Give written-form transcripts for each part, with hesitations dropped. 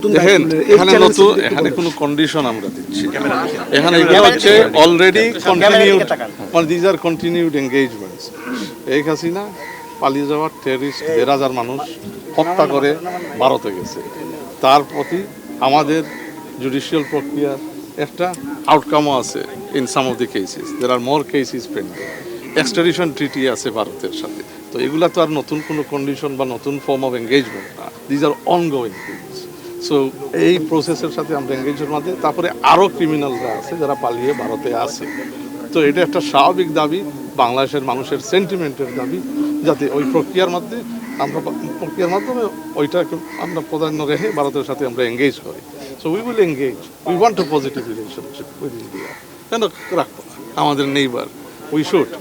দেখেন এখানে কোনো কন্ডিশন আমরা দিচ্ছি এখানে এগুলো হচ্ছে অলরেডি কন্টিনিউড মানে দিজ আর কন্টিনিউড এঙ্গেজমেন্টস। এই হাসিনা পালিয়ে যাওয়ার টেররিস্ট ১,৫০০ মানুষ হত্যা করে ভারতে গেছে, তার প্রতি আমাদের জুডিশিয়াল প্রক্রিয়ার একটা আউটকামও আছে। In some of the cases there are more cases pending, extradition treaty আছে ভারতের সাথে। তো এগুলা তো আর নতুন কোনো কন্ডিশন বা নতুন ফর্ম অফ এঙ্গেজমেন্ট না, these are ongoing things. So এই প্রসেসের সাথে আমরা এঙ্গেজের মধ্যে তারপরে আরও ক্রিমিনালরা আছে যারা পালিয়ে ভারতে আছে। তো এটা একটা স্বাভাবিক দাবি, বাংলাদেশের মানুষের সেন্টিমেন্টের দাবি, যাতে ওই প্রক্রিয়ার মাধ্যমে ওইটা আমরা প্রাধান্য রেখে ভারতের সাথে আমরা এঙ্গেজ করি। So we will engage, we want a positive relationship with India. কেন রাখবো আমাদের নেইবার, উই শুড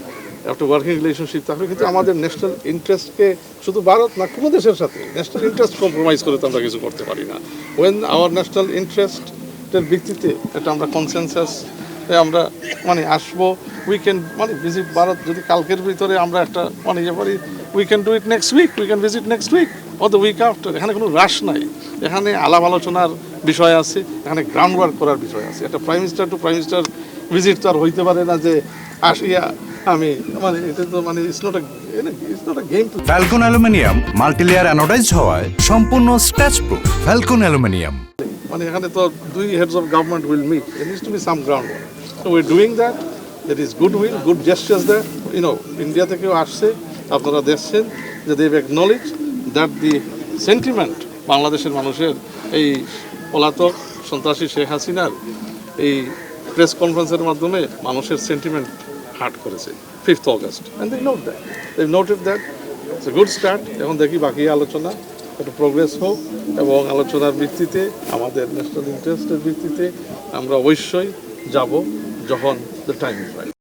একটা ওয়ার্কিং রিলেশনশিপ থাকবে, কিন্তু আমাদের ন্যাশনাল ইন্টারেস্টকে শুধু ভারত না কোনো দেশের সাথে ন্যাশনাল ইন্টারেস্ট কম্প্রোমাইজ করে তো আমরা কিছু করতে পারি না। ওয়েন আওয়ার ন্যাশনাল ইন্টারেস্টের ভিত্তিতে এটা আমরা কনসেনসাস আমরা আসবো, উই ক্যান ভিজিট ভারত। যদি কালকের ভিতরে আমরা একটা ইয়ে পারি, we can do it next week, we can visit next week or the week after. এখানে কোনো রাশ নাই, এখানে আলাপ আলোচনার বিষয় আছে, এখানে গ্রাউন্ড ওয়ার্ক করার বিষয় আছে। একটা prime minister two prime minister visit তো আর হইতে পারে না যে আসিয়া আমি এটা তো it's not a game. Falcon aluminium multilayer anodised হওয়ায় সম্পূর্ণ স্ক্র্যাচ প্রুফ। ফ্যালকন অ্যালুমিনিয়াম এখানে তো দুই heads of government will meet, there needs to be some ground work. So we are doing that, that is goodwill, good gestures that India থেকেও আসছে, আপনারা দেখছেন যে they have acknowledge that the sentiment বাংলাদেশের মানুষের এই পলাতক সন্ত্রাসী শেখ হাসিনার এই প্রেস কনফারেন্সের মাধ্যমে মানুষের সেন্টিমেন্ট হার্ট করেছে 5th August, and they note that, they've noted that. It's a good start. এখন দেখি বাকি আলোচনা একটু প্রোগ্রেস হোক, এবং আলোচনার ভিত্তিতে আমাদের ন্যাশনাল ইন্টারেস্টের ভিত্তিতে আমরা অবশ্যই যাব যখন দ্য টাইম ইজ রাইট।